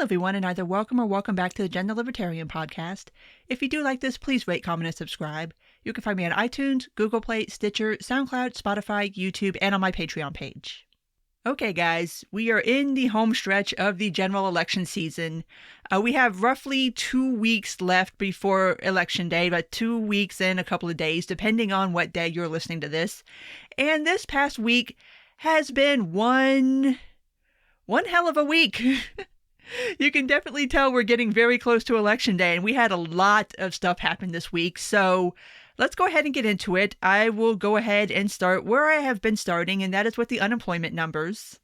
everyone, and either welcome or welcome back to the Gender Libertarian Podcast. If you do like this, please rate, comment, and subscribe. You can find me on iTunes, Google Play, Stitcher, SoundCloud, Spotify, YouTube, and on my Patreon page. Okay, guys, we are in the home stretch of the general election season. We have roughly 2 weeks left before Election Day, but 2 weeks and a couple of days, depending on what day you're listening to this. And this past week has been one hell of a week. You can definitely tell we're getting very close to Election Day, and we had a lot of stuff happen this week. So let's go ahead and get into it. I will go ahead and start where I have been starting, and that is with the unemployment numbers.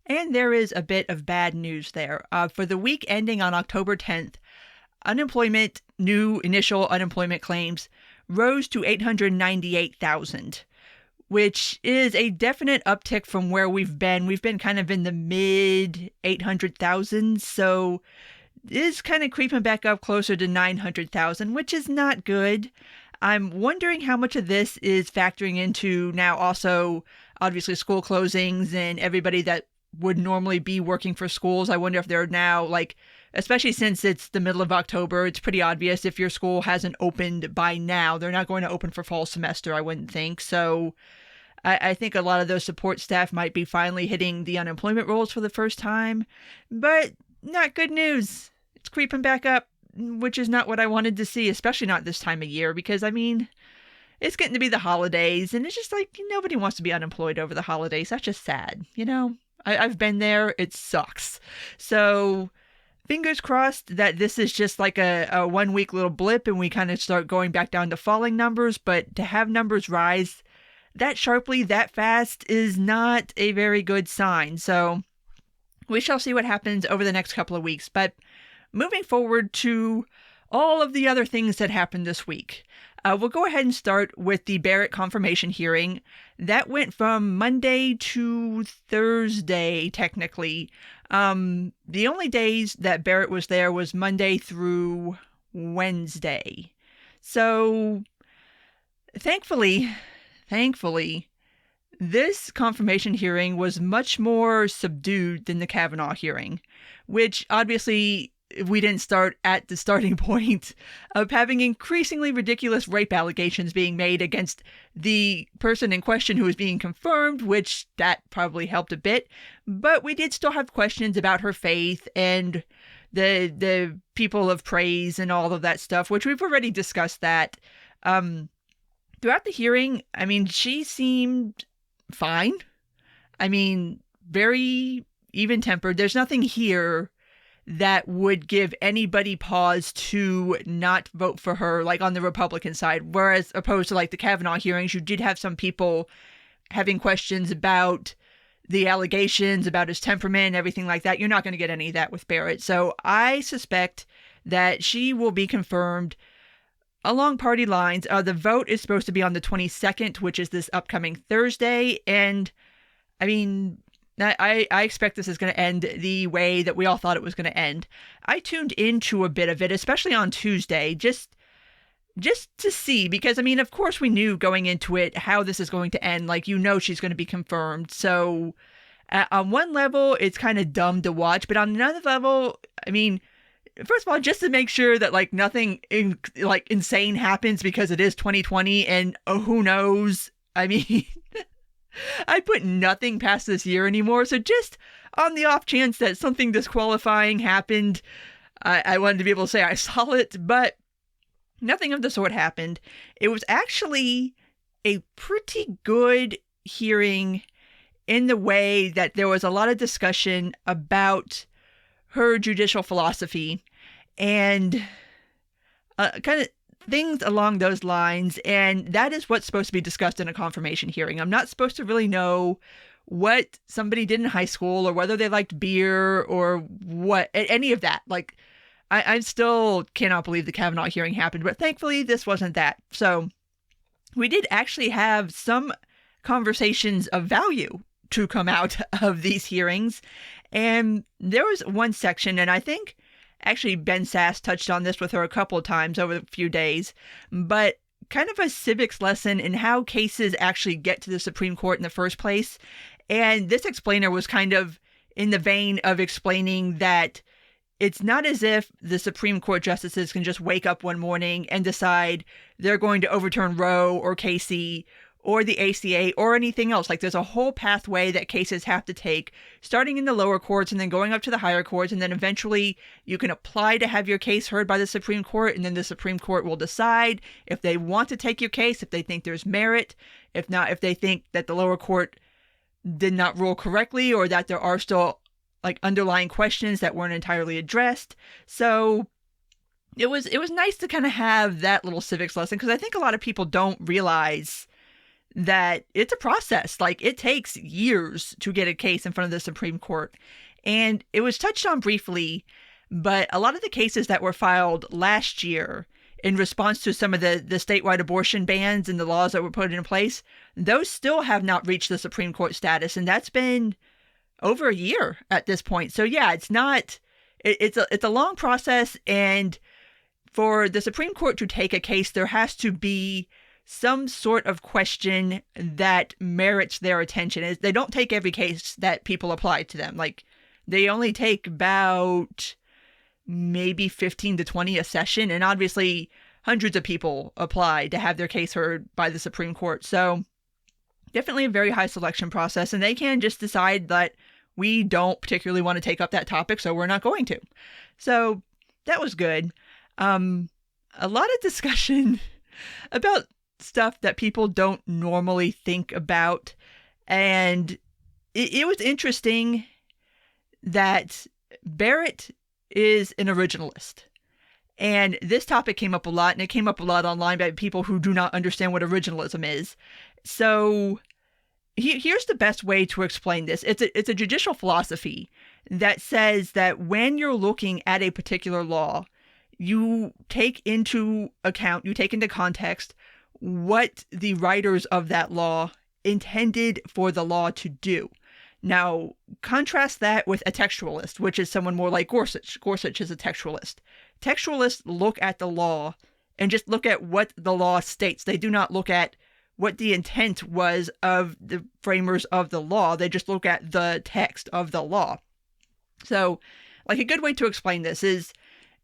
And there is a bit of bad news there. For the week ending on October 10th, new initial unemployment claims rose to 898,000. Which is a definite uptick from where we've been. We've been kind of in the mid 800,000, so it is kind of creeping back up closer to 900,000, which is not good. I'm wondering how much of this is factoring into now also, obviously, school closings and everybody that would normally be working for schools. I wonder if they're now, especially since it's the middle of October, it's pretty obvious if your school hasn't opened by now. They're not going to open for fall semester, I wouldn't think. So I think a lot of those support staff might be finally hitting the unemployment rolls for the first time. But not good news. It's creeping back up, which is not what I wanted to see, especially not this time of year, because, it's getting to be the holidays, and it's just nobody wants to be unemployed over the holidays. That's just sad, I've been there. It sucks. So fingers crossed that this is just a 1 week little blip and we kind of start going back down to falling numbers. But to have numbers rise that sharply, that fast, is not a very good sign. So we shall see what happens over the next couple of weeks. But moving forward to all of the other things that happened this week. We'll go ahead and start with the Barrett confirmation hearing. That went from Monday to Thursday, technically. The only days that Barrett was there was Monday through Wednesday. So, thankfully, this confirmation hearing was much more subdued than the Kavanaugh hearing, which obviously we didn't start at the starting point of having increasingly ridiculous rape allegations being made against the person in question who was being confirmed, which that probably helped a bit. But we did still have questions about her faith and the people of praise and all of that stuff, which we've already discussed that. Throughout the hearing, she seemed fine. Very even-tempered. There's nothing here that would give anybody pause to not vote for her, on the Republican side. Whereas opposed to the Kavanaugh hearings, you did have some people having questions about the allegations, about his temperament, and everything like that. You're not going to get any of that with Barrett. So I suspect that she will be confirmed along party lines. The vote is supposed to be on the 22nd, which is this upcoming Thursday. And I expect this is going to end the way that we all thought it was going to end. I tuned into a bit of it, especially on Tuesday, just to see, because, of course we knew going into it how this is going to end. She's going to be confirmed. So on one level, it's kind of dumb to watch. But on another level, first of all, just to make sure that nothing insane happens, because it is 2020 and who knows? I put nothing past this year anymore. So just on the off chance that something disqualifying happened, I wanted to be able to say I saw it, but nothing of the sort happened. It was actually a pretty good hearing in the way that there was a lot of discussion about her judicial philosophy and kind of things along those lines, and that is what's supposed to be discussed in a confirmation hearing. I'm not supposed to really know what somebody did in high school or whether they liked beer or what, any of that. I still cannot believe the Kavanaugh hearing happened, but thankfully this wasn't that. So we did actually have some conversations of value to come out of these hearings, and there was one section, and I think actually Ben Sass touched on this with her a couple of times over the few days, but kind of a civics lesson in how cases actually get to the Supreme Court in the first place. And this explainer was kind of in the vein of explaining that it's not as if the Supreme Court justices can just wake up one morning and decide they're going to overturn Roe or Casey or the ACA or anything else. Like, there's a whole pathway that cases have to take, starting in the lower courts and then going up to the higher courts, and then eventually you can apply to have your case heard by the Supreme Court, and then the Supreme Court will decide if they want to take your case, if they think there's merit. If not, if they think that the lower court did not rule correctly, or that there are still like underlying questions that weren't entirely addressed. So it was nice to kind of have that little civics lesson, because I think a lot of people don't realize that it's a process. Like, it takes years to get a case in front of the Supreme Court. And it was touched on briefly, but a lot of the cases that were filed last year in response to some of the statewide abortion bans and the laws that were put in place, those still have not reached the Supreme Court status. And that's been over a year at this point. So yeah, it's a long process. And for the Supreme Court to take a case, there has to be some sort of question that merits their attention. They don't take every case that people apply to them. Like, they only take about maybe 15 to 20 a session. And obviously hundreds of people apply to have their case heard by the Supreme Court. So definitely a very high selection process. And they can just decide that we don't particularly want to take up that topic, so we're not going to. So that was good. A lot of discussion about stuff that people don't normally think about. And it was interesting that Barrett is an originalist. And this topic came up a lot, and it came up a lot online by people who do not understand what originalism is. So here's the best way to explain this. It's a judicial philosophy that says that when you're looking at a particular law, you take into context what the writers of that law intended for the law to do. Now, contrast that with a textualist, which is someone more like Gorsuch. Gorsuch is a textualist. Textualists look at the law and just look at what the law states. They do not look at what the intent was of the framers of the law. They just look at the text of the law. So, like, a good way to explain this is,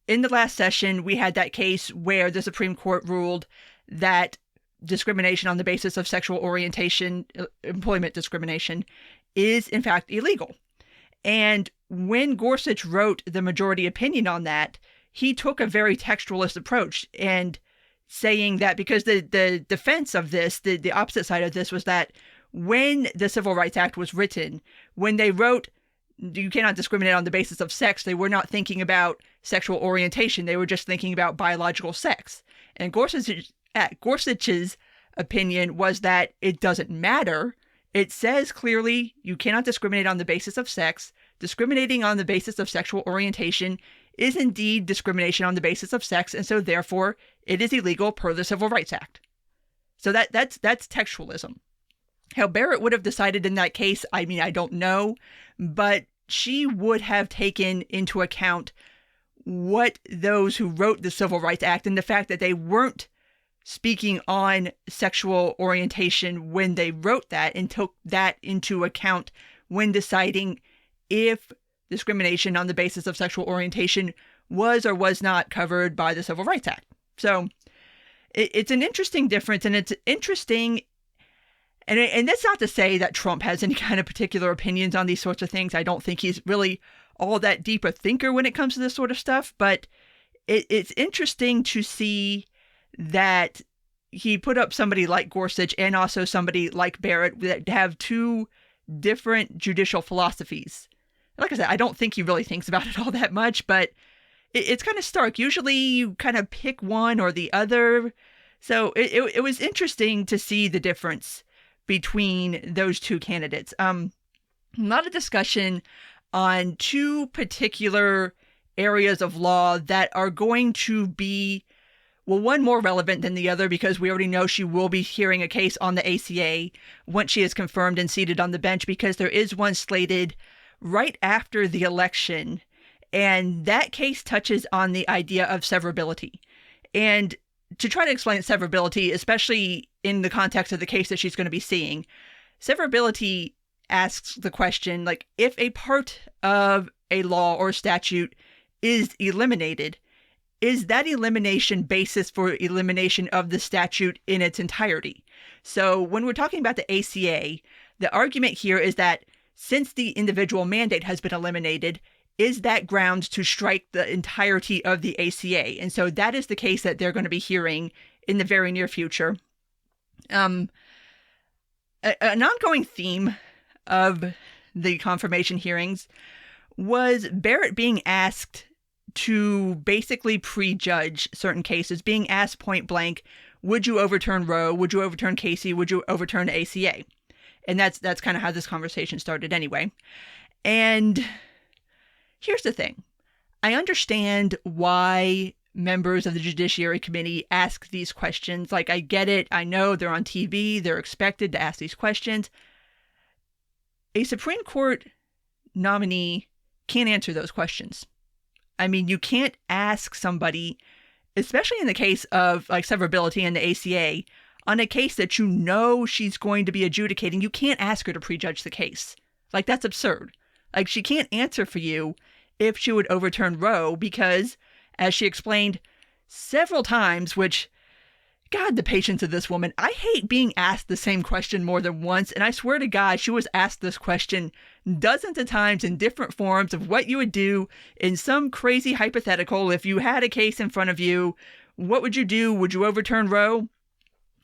in the last session, we had that case where the Supreme Court ruled that discrimination on the basis of sexual orientation, employment discrimination, is in fact illegal. And when Gorsuch wrote the majority opinion on that, he took a very textualist approach, and saying that because the defense of this, the opposite side of this, was that when the Civil Rights Act was written, when they wrote, you cannot discriminate on the basis of sex, they were not thinking about sexual orientation. They were just thinking about biological sex. And Gorsuch's opinion was that it doesn't matter. It says clearly you cannot discriminate on the basis of sex. Discriminating on the basis of sexual orientation is indeed discrimination on the basis of sex, and so therefore it is illegal per the Civil Rights Act. So that's textualism. How Barrett would have decided in that case, I mean, I don't know, but she would have taken into account what those who wrote the Civil Rights Act and the fact that they weren't speaking on sexual orientation when they wrote that, and took that into account when deciding if discrimination on the basis of sexual orientation was or was not covered by the Civil Rights Act. So it's an interesting difference, and it's interesting. And that's not to say that Trump has any kind of particular opinions on these sorts of things. I don't think he's really all that deep a thinker when it comes to this sort of stuff. But it's interesting to see that he put up somebody like Gorsuch and also somebody like Barrett that have two different judicial philosophies. Like I said, I don't think he really thinks about it all that much, but it's kind of stark. Usually you kind of pick one or the other. So it was interesting to see the difference between those two candidates. A lot of discussion on two particular areas of law that are going to be, well, one more relevant than the other, because we already know she will be hearing a case on the ACA once she is confirmed and seated on the bench, because there is one slated right after the election. And that case touches on the idea of severability. And to try to explain severability, especially in the context of the case that she's going to be seeing, severability asks the question, like, if a part of a law or statute is eliminated, is that elimination basis for elimination of the statute in its entirety? So when we're talking about the ACA, the argument here is that since the individual mandate has been eliminated, is that grounds to strike the entirety of the ACA? And so that is the case that they're going to be hearing in the very near future. An ongoing theme of the confirmation hearings was Barrett being asked to basically prejudge certain cases, being asked point blank, would you overturn Roe? Would you overturn Casey? Would you overturn the ACA? And that's kind of how this conversation started anyway. And here's the thing. I understand why members of the Judiciary Committee ask these questions. Like, I get it. I know they're on TV. They're expected to ask these questions. A Supreme Court nominee can't answer those questions. I mean, you can't ask somebody, especially in the case of like severability in the ACA, on a case that you know she's going to be adjudicating. You can't ask her to prejudge the case. Like, that's absurd. Like, she can't answer for you if she would overturn Roe because, as she explained several times, which, God, the patience of this woman. I hate being asked the same question more than once, and I swear to God, she was asked this question dozens of times in different forms of what you would do in some crazy hypothetical. If you had a case in front of you, what would you do? Would you overturn Roe?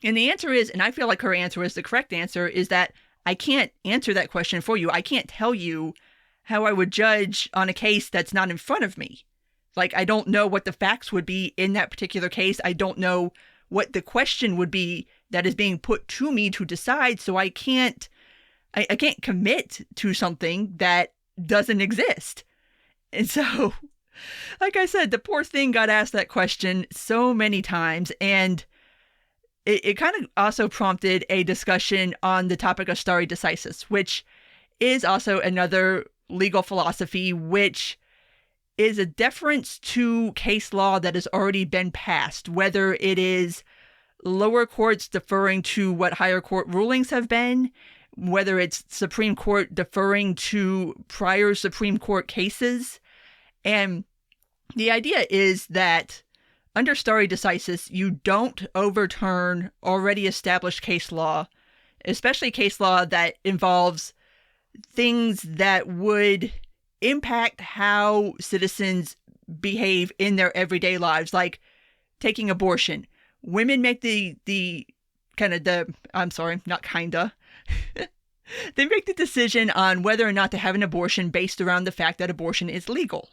And the answer is, and I feel like her answer is the correct answer, is that I can't answer that question for you. I can't tell you how I would judge on a case that's not in front of me. Like, I don't know what the facts would be in that particular case. I don't know what the question would be that is being put to me to decide. So I can't commit to something that doesn't exist. And so, like I said, the poor thing got asked that question so many times. And it kind of also prompted a discussion on the topic of stare decisis, which is also another legal philosophy, which is a deference to case law that has already been passed, whether it is lower courts deferring to what higher court rulings have been, whether it's Supreme Court deferring to prior Supreme Court cases. And the idea is that under stare decisis, you don't overturn already established case law, especially case law that involves things that would impact how citizens behave in their everyday lives, like taking abortion. Women make they make the decision on whether or not to have an abortion based around the fact that abortion is legal.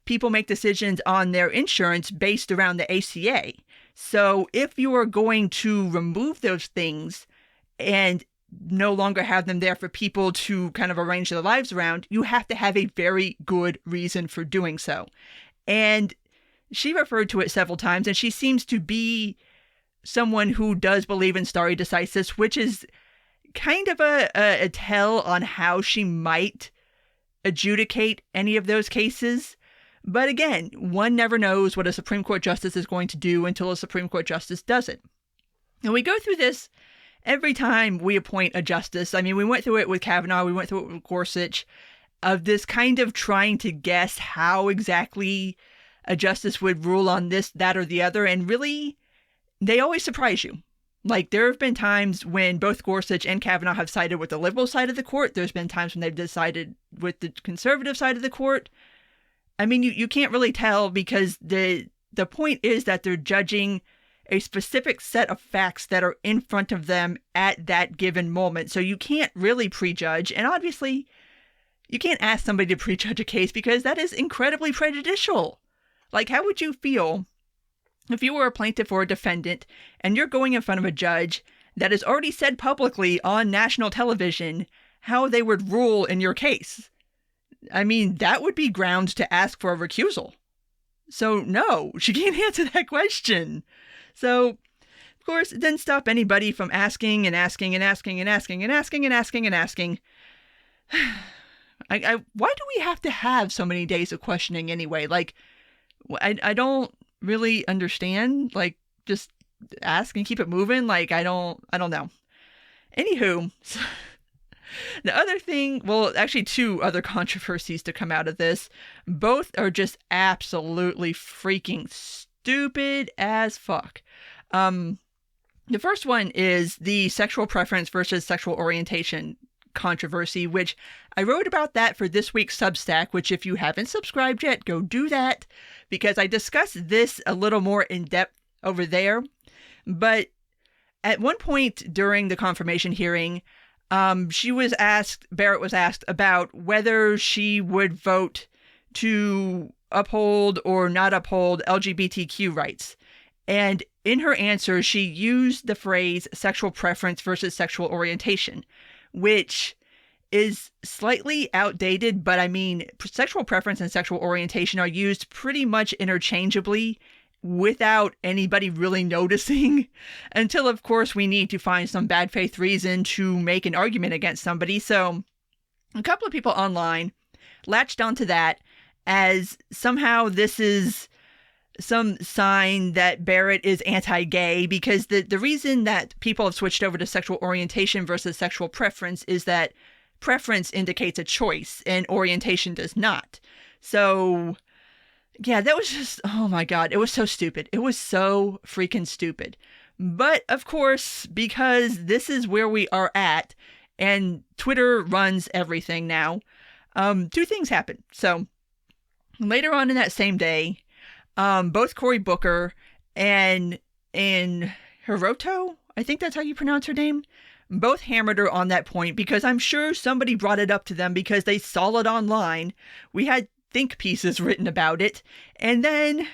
People make decisions on their insurance based around the ACA. So if you are going to remove those things and no longer have them there for people to kind of arrange their lives around, you have to have a very good reason for doing so. And she referred to it several times, and she seems to be someone who does believe in stare decisis, which is kind of a tell on how she might adjudicate any of those cases. But again, one never knows what a Supreme Court justice is going to do until a Supreme Court justice does it. And we go through this every time we appoint a justice. I mean, we went through it with Kavanaugh, we went through it with Gorsuch, of this kind of trying to guess how exactly a justice would rule on this, that, or the other. And really, they always surprise you. Like, there have been times when both Gorsuch and Kavanaugh have sided with the liberal side of the court. There's been times when they've decided with the conservative side of the court. I mean, you can't really tell because the point is that they're judging a specific set of facts that are in front of them at that given moment. So you can't really prejudge. And obviously, you can't ask somebody to prejudge a case because that is incredibly prejudicial. Like, how would you feel if you were a plaintiff or a defendant and you're going in front of a judge that has already said publicly on national television how they would rule in your case? I mean, that would be grounds to ask for a recusal. So no, she can't answer that question. So, of course, it didn't stop anybody from asking and asking and asking and asking and asking and asking and asking. Why do we have to have so many days of questioning anyway? Like, I don't really understand. Like, just ask and keep it moving. Like, I don't know. Anywho, The other thing, well, actually two other controversies to come out of this. Both are just absolutely freaking stupid as fuck. The first one is the sexual preference versus sexual orientation controversy, which I wrote about that for this week's Substack, which if you haven't subscribed yet, go do that, because I discussed this a little more in depth over there. But at one point during the confirmation hearing, Barrett was asked about whether she would vote to uphold or not uphold LGBTQ rights. And in her answer, she used the phrase sexual preference versus sexual orientation, which is slightly outdated, but I mean, sexual preference and sexual orientation are used pretty much interchangeably without anybody really noticing, until, of course, we need to find some bad faith reason to make an argument against somebody. So a couple of people online latched onto that as somehow this is some sign that Barrett is anti-gay, because the reason that people have switched over to sexual orientation versus sexual preference is that preference indicates a choice and orientation does not. So yeah, that was just, oh my God, it was so stupid. It was so freaking stupid. But of course, because this is where we are at and Twitter runs everything now, two things happened. So later on in that same day, both Cory Booker and Hiroto, I think that's how you pronounce her name, both hammered her on that point, because I'm sure somebody brought it up to them because they saw it online. We had think pieces written about it. And then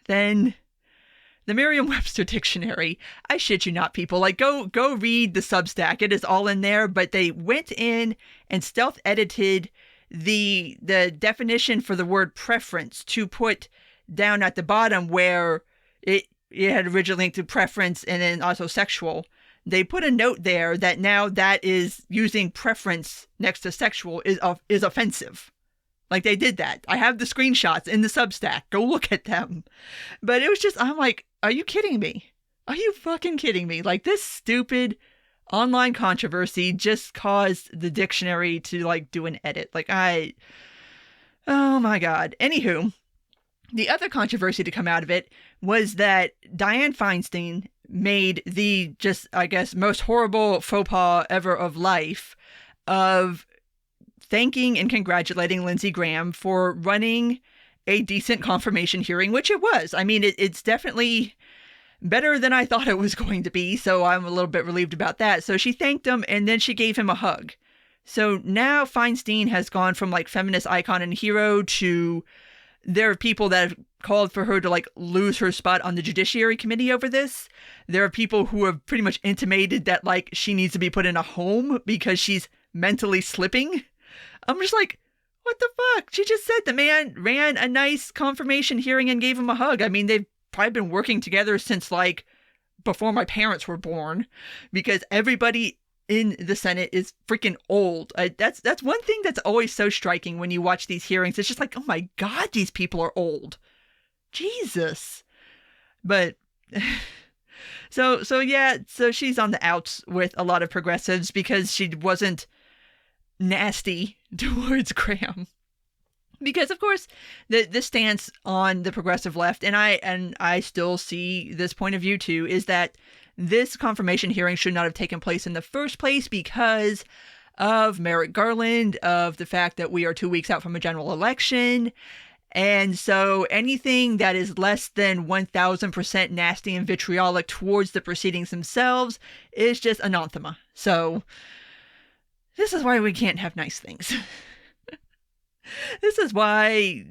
the Merriam-Webster dictionary, I shit you not, people, like go read the Substack. It is all in there, but they went in and stealth edited the definition for the word preference to put down at the bottom where it had originally linked to preference and then also sexual. They put a note there that now that is using preference next to sexual is offensive. Like, they did that. I have the screenshots in the Substack. Go look at them. But it was just, I'm like, are you kidding me? Are you fucking kidding me? Like, this stupid online controversy just caused the dictionary to, like, do an edit. Like, oh my God. Anywho, the other controversy to come out of it was that Dianne Feinstein made the just, I guess, most horrible faux pas ever of life of thanking and congratulating Lindsey Graham for running a decent confirmation hearing, which it was. I mean, it's definitely better than I thought it was going to be, so I'm a little bit relieved about that. So she thanked him, and then she gave him a hug. So now Feinstein has gone from, like, feminist icon and hero to there are people that have called for her to, like, lose her spot on the Judiciary Committee over this. There are people who have pretty much intimated that, like, she needs to be put in a home because she's mentally slipping. I'm just like, what the fuck? She just said the man ran a nice confirmation hearing and gave him a hug. I mean, they've probably been working together since, like, before my parents were born, because everybody in the Senate is freaking old. That's one thing that's always so striking when you watch these hearings. It's just like, oh my God, these people are old. Jesus. But so she's on the outs with a lot of progressives because she wasn't nasty towards Graham. Because, of course, the stance on the progressive left, and I still see this point of view too, is that this confirmation hearing should not have taken place in the first place because of Merrick Garland, of the fact that we are 2 weeks out from a general election. And so anything that is less than 1,000% nasty and vitriolic towards the proceedings themselves is just anathema. So this is why we can't have nice things. This is why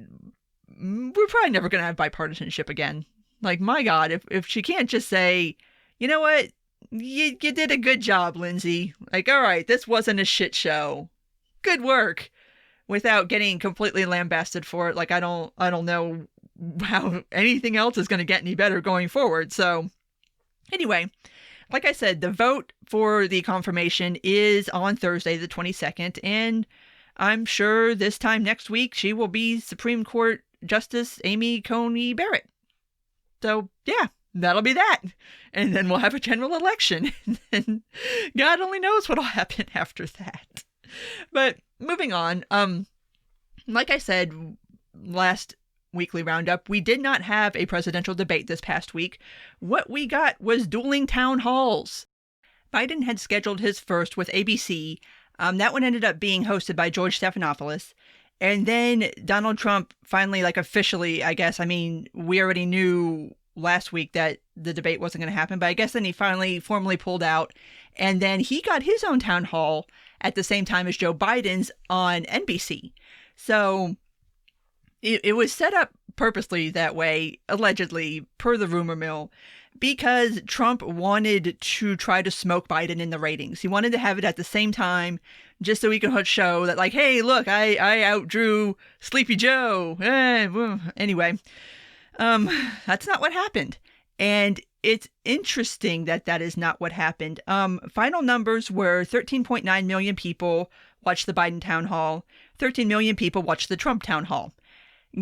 we're probably never going to have bipartisanship again. Like, my God, if she can't just say, you know what, you did a good job, Lindsey. Like, all right, this wasn't a shit show. Good work. Without getting completely lambasted for it. Like, I don't know how anything else is going to get any better going forward. So anyway, like I said, the vote for the confirmation is on Thursday, the 22nd. And I'm sure this time next week, she will be Supreme Court Justice Amy Coney Barrett. So yeah, that'll be that. And then we'll have a general election. And God only knows what'll happen after that. But moving on, like I said, last weekly roundup, we did not have a presidential debate this past week. What we got was dueling town halls. Biden had scheduled his first with ABC. That one ended up being hosted by George Stephanopoulos. And then Donald Trump finally, officially, I guess, we already knew last week that the debate wasn't going to happen, but I guess then he finally formally pulled out. And then he got his own town hall at the same time as Joe Biden's on NBC. So it was set up purposely that way, allegedly, per the rumor mill, because Trump wanted to try to smoke Biden in the ratings. He wanted to have it at the same time, just so he could show that, hey, look, I outdrew Sleepy Joe. Anyway, that's not what happened. And it's interesting that that is not what happened. Final numbers were 13.9 million people watched the Biden town hall. 13 million people watched the Trump town hall.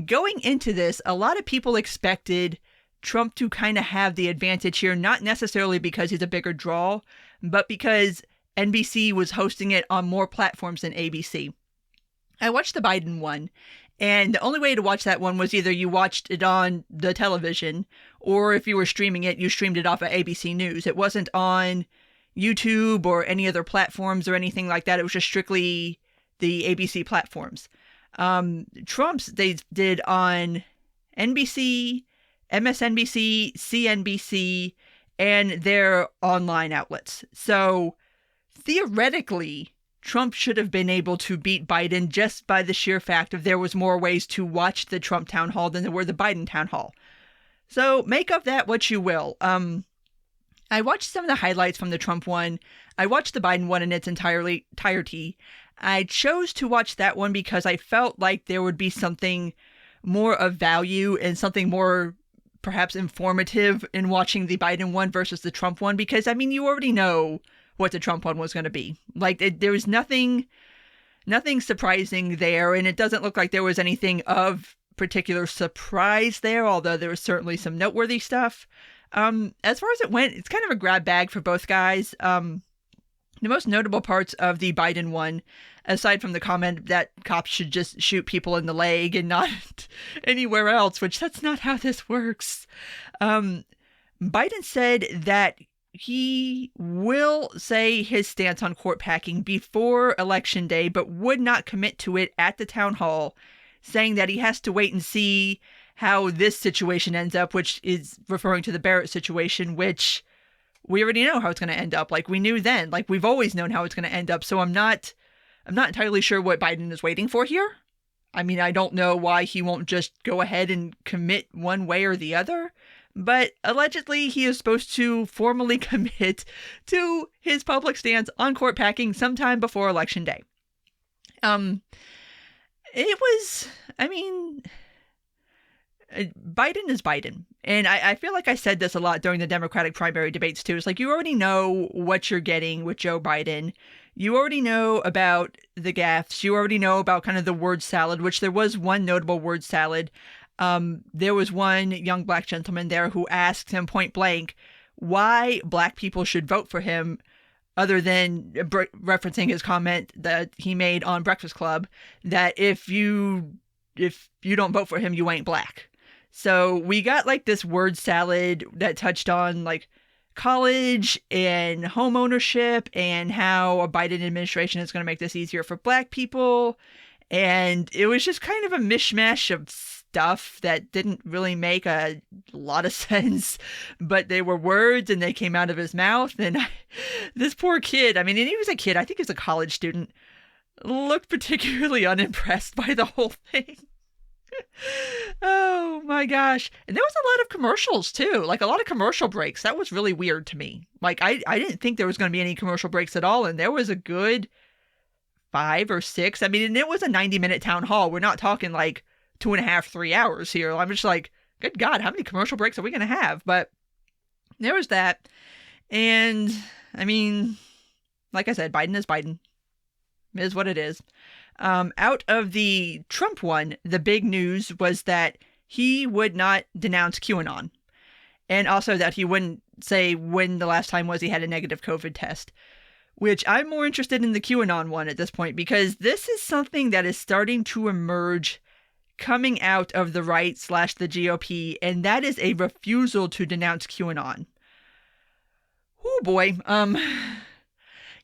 Going into this, a lot of people expected Trump to kind of have the advantage here, not necessarily because he's a bigger draw, but because NBC was hosting it on more platforms than ABC. I watched the Biden one, and the only way to watch that one was either you watched it on the television, or if you were streaming it, you streamed it off of ABC News. It wasn't on YouTube or any other platforms or anything like that. It was just strictly the ABC platforms. Trump's, they did on NBC, MSNBC, CNBC, and their online outlets. So theoretically, Trump should have been able to beat Biden just by the sheer fact of there was more ways to watch the Trump town hall than there were the Biden town hall. So make of that what you will. I watched some of the highlights from the Trump one. I watched the Biden one in its entirety. I chose to watch that one because I felt like there would be something more of value and something more perhaps informative in watching the Biden one versus the Trump one, because you already know what the Trump one was going to be. There was nothing surprising there, and it doesn't look like there was anything of particular surprise there, although there was certainly some noteworthy stuff. As far as it went, it's kind of a grab bag for both guys. The most notable parts of the Biden one, aside from the comment that cops should just shoot people in the leg and not anywhere else, which that's not how this works. Biden said that he will say his stance on court packing before Election Day, but would not commit to it at the town hall, saying that he has to wait and see how this situation ends up, which is referring to the Barrett situation, which we already know how it's going to end up. We knew then, we've always known how it's going to end up. So I'm not entirely sure what Biden is waiting for here. I don't know why he won't just go ahead and commit one way or the other, but allegedly he is supposed to formally commit to his public stance on court packing sometime before Election Day. It was, Biden is Biden. And I feel like I said this a lot during the Democratic primary debates too. It's you already know what you're getting with Joe Biden. You already know about the gaffes. You already know about kind of the word salad, which there was one notable word salad. There was one young black gentleman there who asked him point blank why black people should vote for him, other than referencing his comment that he made on Breakfast Club, that if you don't vote for him, you ain't black. So we got this word salad that touched on college and home ownership and how a Biden administration is going to make this easier for black people. And it was just kind of a mishmash of stuff that didn't really make a lot of sense, but they were words and they came out of his mouth. And this poor kid, and he was a kid, I think he was a college student, looked particularly unimpressed by the whole thing. Oh my gosh. And there was a lot of commercials too, a lot of commercial breaks. That was really weird to me. I didn't think there was going to be any commercial breaks at all. And there was a good 5 or 6. And it was a 90-minute town hall. We're not talking 2.5, 3 hours here. I'm just good God, how many commercial breaks are we going to have? But there was that. And like I said, Biden is Biden. It is what it is. Out of the Trump one, the big news was that he would not denounce QAnon. And also that he wouldn't say when the last time was he had a negative COVID test. which I'm more interested in the QAnon one at this point, because this is something that is starting to emerge coming out of the right / the GOP, and that is a refusal to denounce QAnon. Oh boy.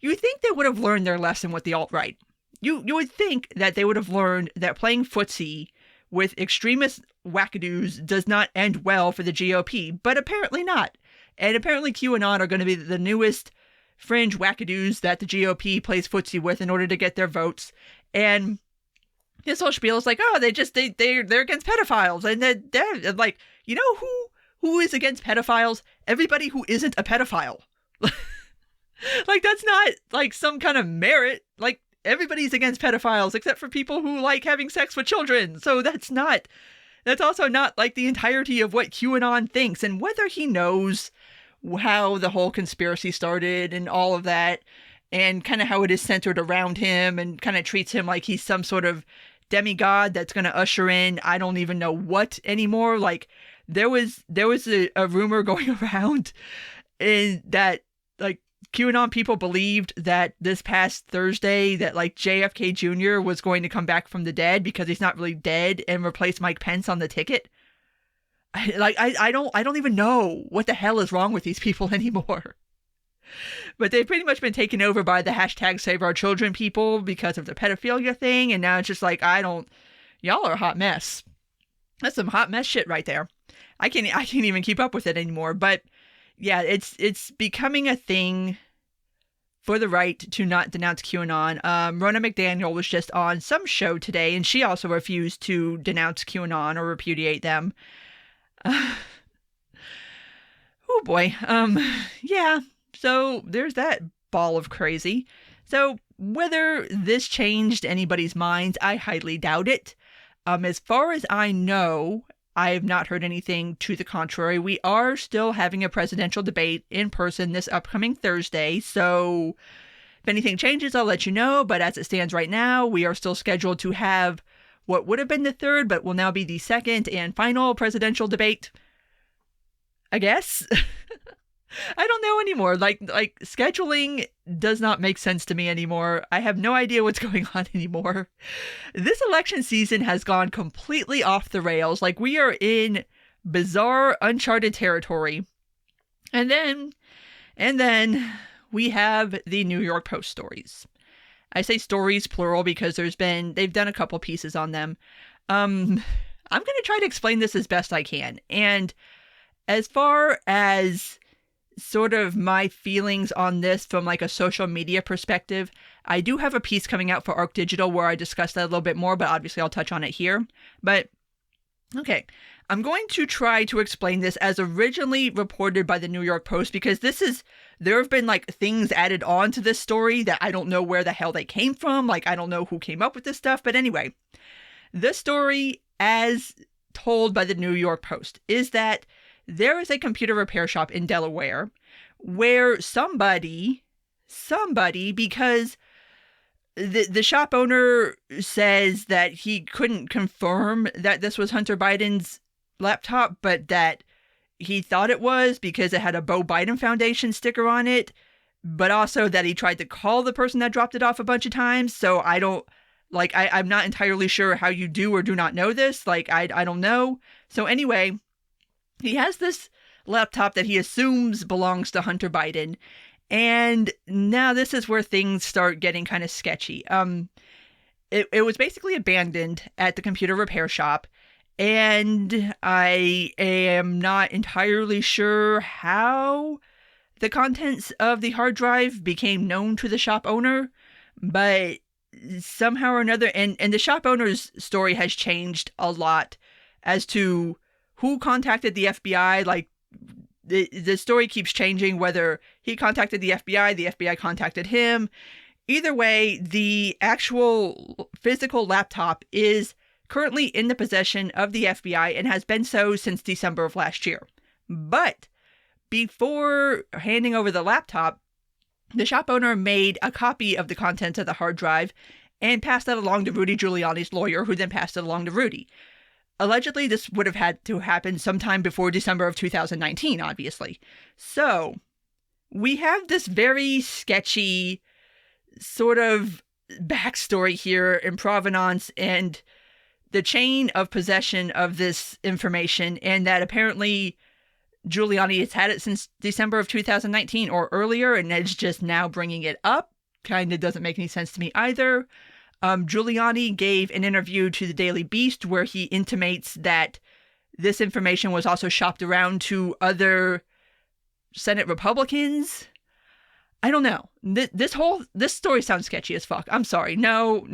You would think they would have learned their lesson with the alt-right. You would think that they would have learned that playing footsie with extremist wackadoos does not end well for the GOP, but apparently not. And apparently QAnon are going to be the newest fringe wackadoos that the GOP plays footsie with in order to get their votes. And this whole spiel is like, oh, they're against pedophiles. And they're like, you know who is against pedophiles? Everybody who isn't a pedophile. Like, that's not like some kind of merit. Like, everybody's against pedophiles except for people who like having sex with children. So that's also not like the entirety of what QAnon thinks. And whether he knows how the whole conspiracy started and all of that, and kind of how it is centered around him and kind of treats him like he's some sort of demigod that's going to usher in I don't even know what anymore. Like, there was a rumor going around that like QAnon people believed that this past Thursday that like JFK Jr. was going to come back from the dead because he's not really dead and replace Mike Pence on the ticket. I don't even know what the hell is wrong with these people anymore. But they've pretty much been taken over by the hashtag Save Our Children people because of the pedophilia thing. And now it's just like, y'all are a hot mess. That's some hot mess shit right there. I can't even keep up with it anymore. But yeah, it's becoming a thing for the right to not denounce QAnon. Ronna McDaniel was just on some show today, and she also refused to denounce QAnon or repudiate them. Oh boy. Yeah. So there's that ball of crazy. So whether this changed anybody's minds, I highly doubt it. As far as I know, I have not heard anything to the contrary. We are still having a presidential debate in person this upcoming Thursday. So if anything changes, I'll let you know. But as it stands right now, we are still scheduled to have what would have been the third, but will now be the second and final presidential debate, I guess. I don't know anymore. Like scheduling does not make sense to me anymore. I have no idea what's going on anymore. This election season has gone completely off the rails. Like, we are in bizarre, uncharted territory. And then we have the New York Post stories. I say stories plural because they've done a couple pieces on them. I'm going to try to explain this as best I can. And as far as sort of my feelings on this from like a social media perspective, I do have a piece coming out for Arc Digital where I discuss that a little bit more, but obviously I'll touch on it here. But okay, I'm going to try to explain this as originally reported by the New York Post, because there have been like things added on to this story that I don't know where the hell they came from. Like, I don't know who came up with this stuff. But anyway, this story, as told by the New York Post, is that there is a computer repair shop in Delaware where somebody, because the shop owner says that he couldn't confirm that this was Hunter Biden's laptop, but that he thought it was because it had a Beau Biden Foundation sticker on it, but also that he tried to call the person that dropped it off a bunch of times. So I'm not entirely sure how you do or do not know this. Like, I don't know. So anyway, he has this laptop that he assumes belongs to Hunter Biden. And now this is where things start getting kind of sketchy. It was basically abandoned at the computer repair shop. And I am not entirely sure how the contents of the hard drive became known to the shop owner. But somehow or another, and the shop owner's story has changed a lot as to who contacted the FBI. Like, the story keeps changing, whether he contacted the FBI contacted him. Either way, the actual physical laptop is currently in the possession of the FBI and has been so since December of last year. But before handing over the laptop, the shop owner made a copy of the contents of the hard drive and passed that along to Rudy Giuliani's lawyer, who then passed it along to Rudy. Allegedly, this would have had to happen sometime before December of 2019, obviously. So, we have this very sketchy sort of backstory here in provenance and the chain of possession of this information, and that apparently Giuliani has had it since December of 2019 or earlier, and is just now bringing it up. Kind of doesn't make any sense to me either. Giuliani gave an interview to the Daily Beast where he intimates that this information was also shopped around to other Senate Republicans. I don't know. This story sounds sketchy as fuck. I'm sorry. No.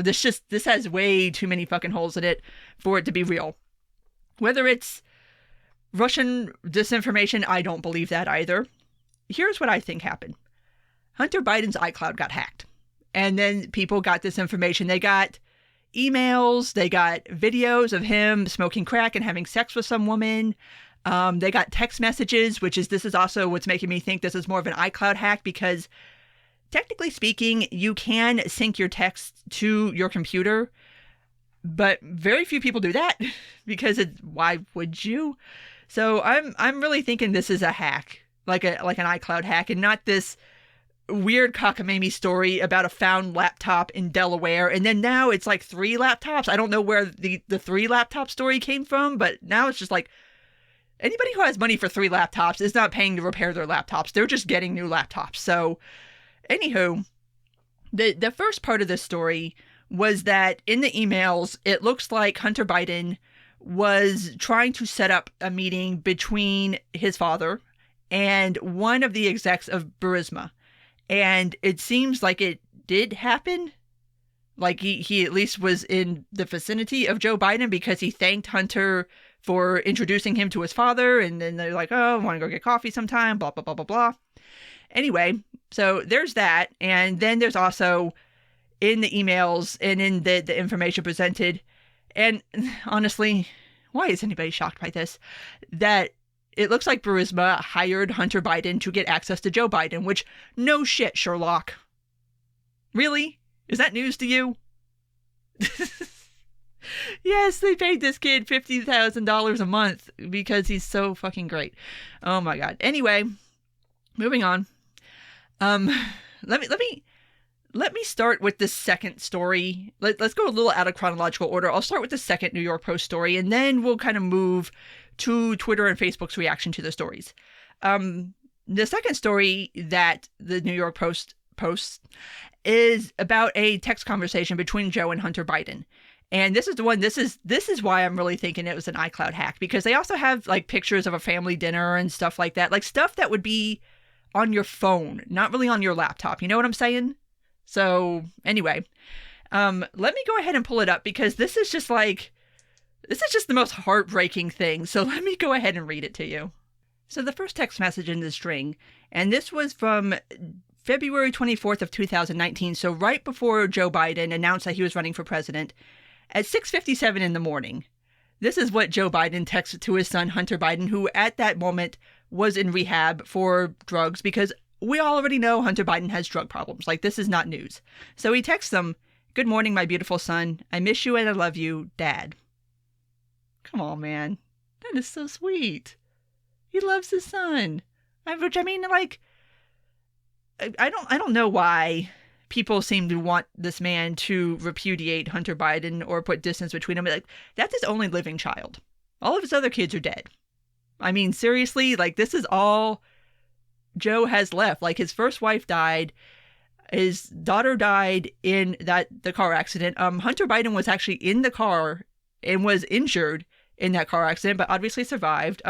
This has way too many fucking holes in it for it to be real. Whether it's Russian disinformation, I don't believe that either. Here's what I think happened. Hunter Biden's iCloud got hacked. And then people got this information. They got emails. They got videos of him smoking crack and having sex with some woman. They got text messages, this is also what's making me think this is more of an iCloud hack, because technically speaking, you can sync your texts to your computer, but very few people do that because why would you? So I'm really thinking this is a hack, like an iCloud hack, and not this weird cockamamie story about a found laptop in Delaware. And then now it's like 3 laptops. I don't know where the 3 laptop story came from, but now it's just like, anybody who has money for 3 laptops is not paying to repair their laptops. They're just getting new laptops. So, anywho, the first part of this story was that in the emails, it looks like Hunter Biden was trying to set up a meeting between his father and one of the execs of Burisma. And it seems like it did happen. Like he at least was in the vicinity of Joe Biden, because he thanked Hunter for introducing him to his father. And then they're like, oh, I want to go get coffee sometime, blah, blah, blah, blah, blah. Anyway, so there's that. And then there's also in the emails and in the information presented, and honestly, why is anybody shocked by this, that it looks like Burisma hired Hunter Biden to get access to Joe Biden, which, no shit, Sherlock. Really? Is that news to you? Yes, they paid this kid $50,000 a month because he's so fucking great. Oh my God. Anyway, moving on. Let me start with the second story. Let's go a little out of chronological order. I'll start with the second New York Post story, and then we'll kind of move to Twitter and Facebook's reaction to the stories. The second story that the New York Post posts is about a text conversation between Joe and Hunter Biden. And this is the one, this is why I'm really thinking it was an iCloud hack, because they also have like pictures of a family dinner and stuff like that, like stuff that would be on your phone, not really on your laptop. You know what I'm saying? So anyway, let me go ahead and pull it up, because this is just the most heartbreaking thing. So let me go ahead and read it to you. So the first text message in the string, and this was from February 24th of 2019. So right before Joe Biden announced that he was running for president, at 6:57 in the morning. This is what Joe Biden texted to his son, Hunter Biden, who at that moment was in rehab for drugs, because we already know Hunter Biden has drug problems. Like, this is not news. So he texts them, "Good morning, my beautiful son. I miss you and I love you, Dad." Come on, man. That is so sweet. He loves his son. Which, I mean, like, I don't know why people seem to want this man to repudiate Hunter Biden or put distance between them. Like, that's his only living child. All of his other kids are dead. I mean, seriously, like, this is all Joe has left. Like, his first wife died. His daughter died in the car accident. Hunter Biden was actually in the car and was injured in that car accident, but obviously survived.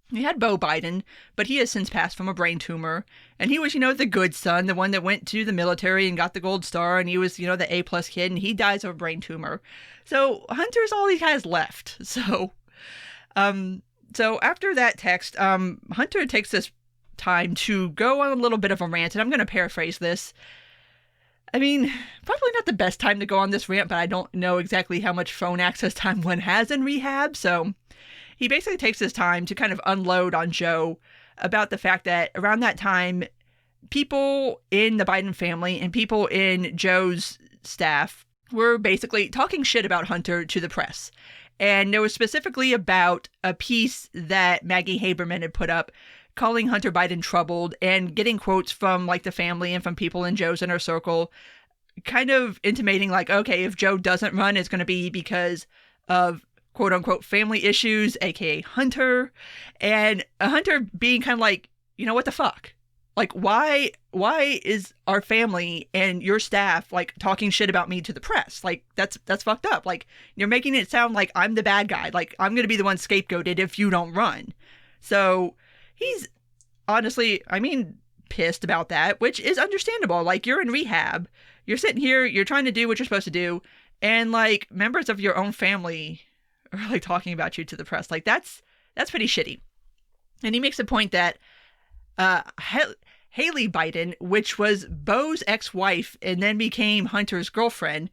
He had Beau Biden, but he has since passed from a brain tumor. And he was, the good son, the one that went to the military and got the gold star. And he was, the A+ kid, and he dies of a brain tumor. So Hunter's all he has left. So after that text, Hunter takes this time to go on a little bit of a rant. And I'm going to paraphrase this. I mean, probably not the best time to go on this rant, but I don't know exactly how much phone access time one has in rehab. So he basically takes his time to kind of unload on Joe about the fact that around that time, people in the Biden family and people in Joe's staff were basically talking shit about Hunter to the press. And there was specifically about a piece that Maggie Haberman had put up calling Hunter Biden troubled and getting quotes from like the family and from people in Joe's inner circle, kind of intimating like, okay, if Joe doesn't run, it's going to be because of quote unquote family issues, aka Hunter, and Hunter being kind of like, you know, what the fuck? Like, why is our family and your staff like talking shit about me to the press? Like, that's fucked up. Like, you're making it sound like I'm the bad guy. Like, I'm going to be the one scapegoated if you don't run. So he's honestly, I mean, pissed about that, which is understandable. Like, you're in rehab. You're sitting here, you're trying to do what you're supposed to do. And like members of your own family are like talking about you to the press. Like, that's pretty shitty. And he makes a point that, Haley Biden, which was Beau's ex-wife and then became Hunter's girlfriend,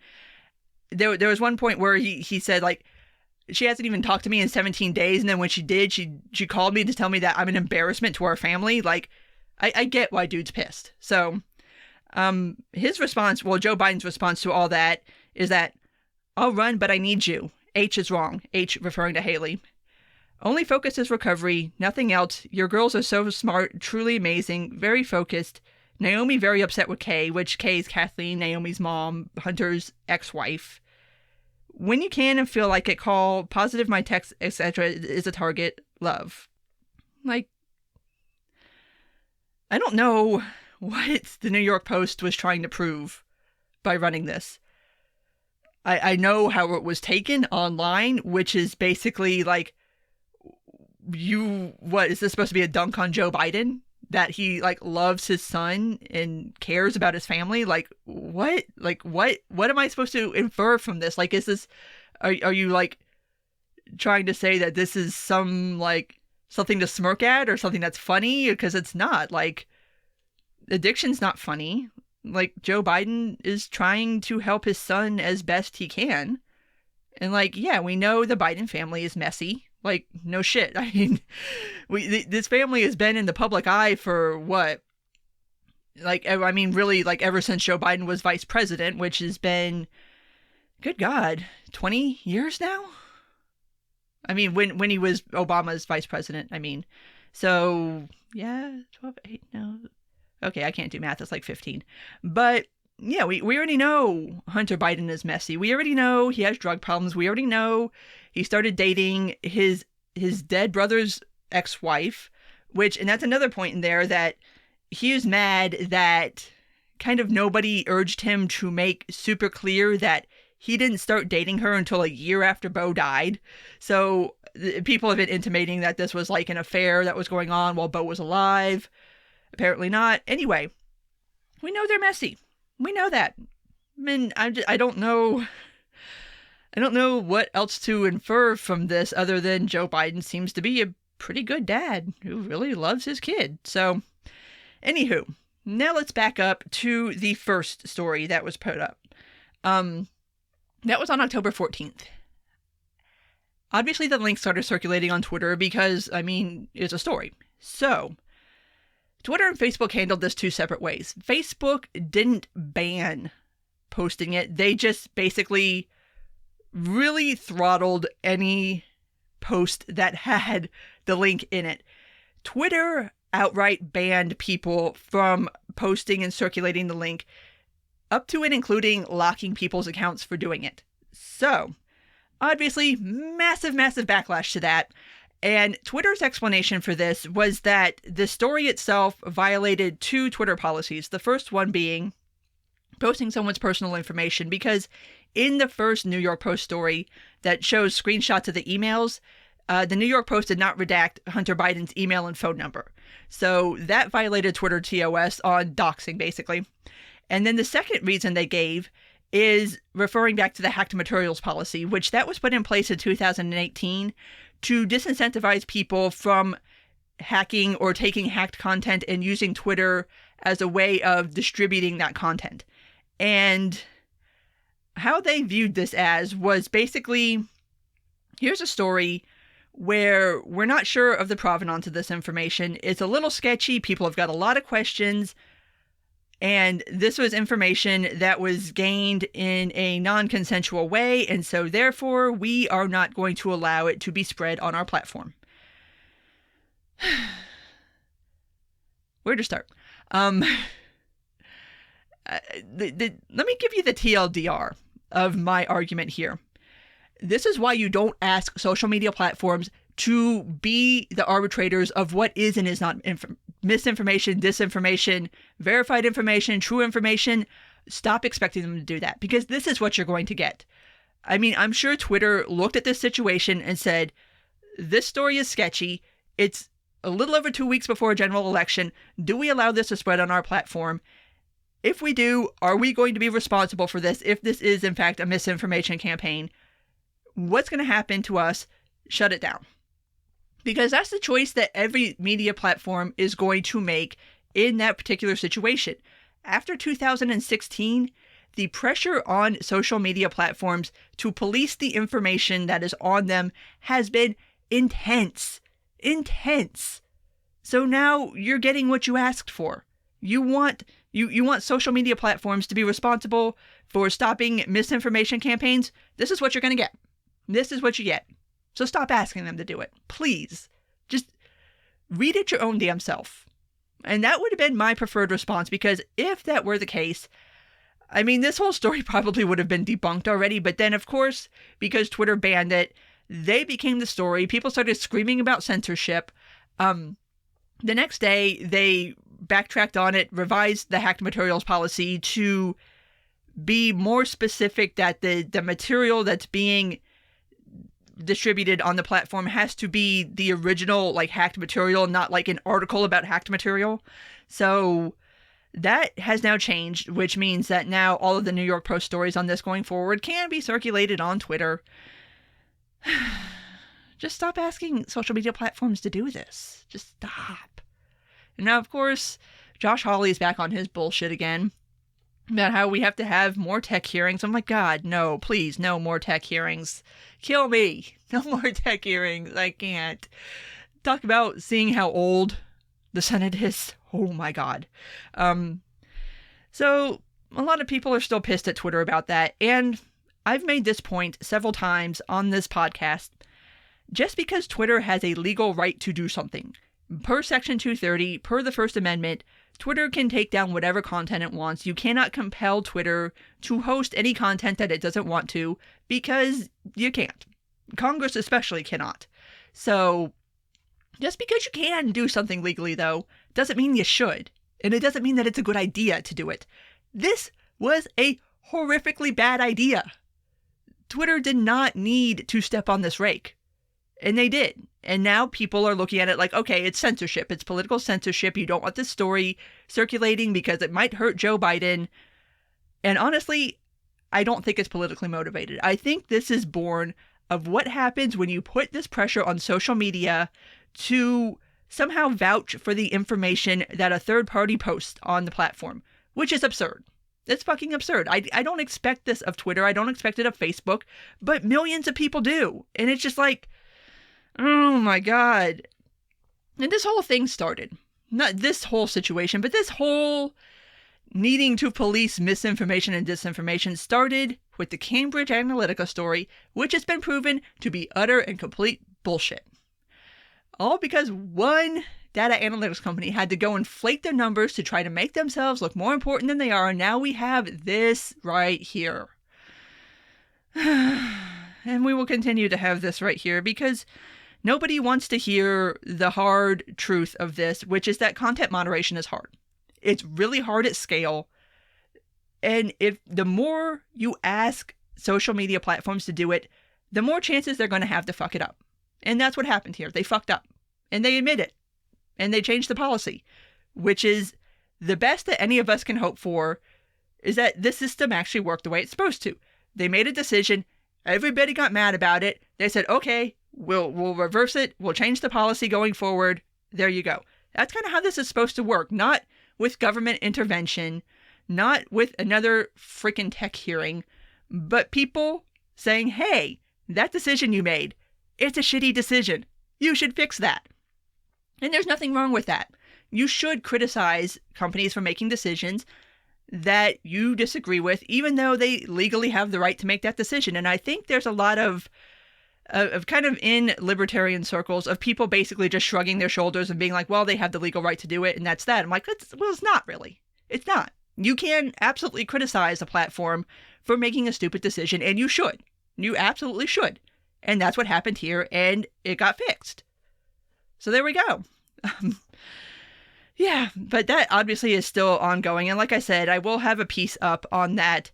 there was one point where he said, like, she hasn't even talked to me in 17 days. And then when she did, she called me to tell me that I'm an embarrassment to our family. Like, I get why dude's pissed. So his response, well, Joe Biden's response to all that is that, I'll run, but I need you. H is wrong. H referring to Haley. Only focus is recovery, nothing else. Your girls are so smart, truly amazing, very focused. Naomi very upset with Kay, which Kay is Kathleen, Naomi's mom, Hunter's ex-wife. When you can and feel like it, call. Positive my text, etc. is a target. Love. Like, I don't know what the New York Post was trying to prove by running this. I know how it was taken online, which is basically like, what is this supposed to be, a dunk on Joe Biden? That he like loves his son and cares about his family? Like, what? Like, what am I supposed to infer from this? Like, is this, are you like trying to say that this is some like something to smirk at or something that's funny? Because it's not. Like, addiction's not funny. Like, Joe Biden is trying to help his son as best he can. And like, yeah, we know the Biden family is messy. Like, no shit. I mean, this family has been in the public eye for what? Like, I mean, really, like, ever since Joe Biden was vice president, which has been, good God, 20 years now? I mean, when he was Obama's vice president, I mean. So, yeah, 12, 8, no. Okay, I can't do math. It's like 15. But, yeah, we already know Hunter Biden is messy. We already know he has drug problems. We already know he started dating his dead brother's ex-wife, and that's another point in there that he is mad that kind of nobody urged him to make super clear that he didn't start dating her until a year after Beau died. So people have been intimating that this was like an affair that was going on while Beau was alive. Apparently not. Anyway, we know they're messy. We know that. I mean, I don't know what else to infer from this other than Joe Biden seems to be a pretty good dad who really loves his kid. So, anywho, now let's back up to the first story that was put up. That was on October 14th. Obviously, the link started circulating on Twitter because, I mean, it's a story. So, Twitter and Facebook handled this two separate ways. Facebook didn't ban posting it. They just basically really throttled any post that had the link in it. Twitter outright banned people from posting and circulating the link, up to and including locking people's accounts for doing it. So, obviously, massive backlash to that. And Twitter's explanation for this was that the story itself violated two Twitter policies. The first one being posting someone's personal information, because in the first New York Post story that shows screenshots of the emails, the New York Post did not redact Hunter Biden's email and phone number. So that violated Twitter TOS on doxing, basically. And then the second reason they gave is referring back to the hacked materials policy, which that was put in place in 2018 to disincentivize people from hacking or taking hacked content and using Twitter as a way of distributing that content. And how they viewed this as was basically, here's a story where we're not sure of the provenance of this information. It's a little sketchy. People have got a lot of questions. And this was information that was gained in a non-consensual way, and so therefore we are not going to allow it to be spread on our platform. Where to start? Let me give you the TLDR of my argument here. This is why you don't ask social media platforms to be the arbitrators of what is and is not misinformation, disinformation, verified information, true information. Stop expecting them to do that, because this is what you're going to get. I mean, I'm sure Twitter looked at this situation and said, this story is sketchy. It's a little over 2 weeks before a general election. Do we allow this to spread on our platform? If we do, are we going to be responsible for this if this is, in fact, a misinformation campaign? What's going to happen to us? Shut it down. Because that's the choice that every media platform is going to make in that particular situation. After 2016, the pressure on social media platforms to police the information that is on them has been intense. Intense. So now you're getting what you asked for. You want social media platforms to be responsible for stopping misinformation campaigns. This is what you're going to get. This is what you get. So stop asking them to do it. Please. Just read it your own damn self. And that would have been my preferred response, because if that were the case, I mean, this whole story probably would have been debunked already. But then, of course, because Twitter banned it, they became the story. People started screaming about censorship. The next day, they backtracked on it, revised the hacked materials policy to be more specific that the material that's being distributed on the platform has to be the original, like, hacked material, not like an article about hacked material. So that has now changed, which means that now all of the New York Post stories on this going forward can be circulated on Twitter. Just stop asking social media platforms to do this. Just stop. And now, of course, Josh Hawley's back on his bullshit again about how we have to have more tech hearings. I'm like, God, no, please, no more tech hearings. Kill me. No more tech hearings. I can't. Talk about seeing how old the Senate is. Oh my God. So a lot of people are still pissed at Twitter about that. And I've made this point several times on this podcast. Just because Twitter has a legal right to do something, per Section 230, per the First Amendment, Twitter can take down whatever content it wants. You cannot compel Twitter to host any content that it doesn't want to, because you can't. Congress especially cannot. So just because you can do something legally, though, doesn't mean you should. And it doesn't mean that it's a good idea to do it. This was a horrifically bad idea. Twitter did not need to step on this rake. And they did. And now people are looking at it like, okay, it's censorship. It's political censorship. You don't want this story circulating because it might hurt Joe Biden. And honestly, I don't think it's politically motivated. I think this is born of what happens when you put this pressure on social media to somehow vouch for the information that a third party posts on the platform, which is absurd. It's fucking absurd. I don't expect this of Twitter. I don't expect it of Facebook, but millions of people do. And it's just like, oh my God. And this whole thing started, not this whole situation, but this whole needing to police misinformation and disinformation started with the Cambridge Analytica story, which has been proven to be utter and complete bullshit. All because one data analytics company had to go inflate their numbers to try to make themselves look more important than they are. And now we have this right here. And we will continue to have this right here because nobody wants to hear the hard truth of this, which is that content moderation is hard. It's really hard at scale. And if the more you ask social media platforms to do it, the more chances they're going to have to fuck it up. And that's what happened here. They fucked up. And they admit it. And they changed the policy, which is the best that any of us can hope for, is that this system actually worked the way it's supposed to. They made a decision. Everybody got mad about it. They said, okay, we'll reverse it. We'll change the policy going forward. There you go. That's kind of how this is supposed to work. Not with government intervention, not with another freaking tech hearing, but people saying, hey, that decision you made, it's a shitty decision. You should fix that. And there's nothing wrong with that. You should criticize companies for making decisions that you disagree with, even though they legally have the right to make that decision. And I think there's a lot of of kind of in libertarian circles of people basically just shrugging their shoulders and being like, well, they have the legal right to do it, and that's that. I'm like, well, it's not really. It's not. You can absolutely criticize a platform for making a stupid decision, and you should. You absolutely should. And that's what happened here, and it got fixed. So there we go. Yeah, but that obviously is still ongoing. And like I said, I will have a piece up on that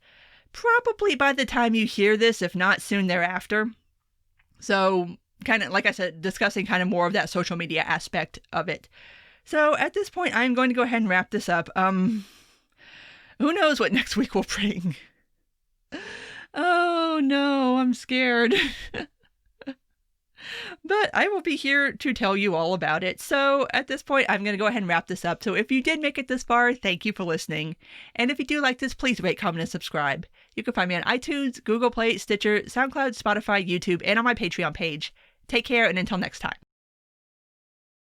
probably by the time you hear this, if not soon thereafter. So kind of, like I said, discussing kind of more of that social media aspect of it. So at this point, I'm going to go ahead and wrap this up. Who knows what next week will bring? Oh no, I'm scared. But I will be here to tell you all about it. So at this point, I'm going to go ahead and wrap this up. So if you did make it this far, thank you for listening. And if you do like this, please rate, comment, and subscribe. You can find me on iTunes, Google Play, Stitcher, SoundCloud, Spotify, YouTube, and on my Patreon page. Take care, and until next time.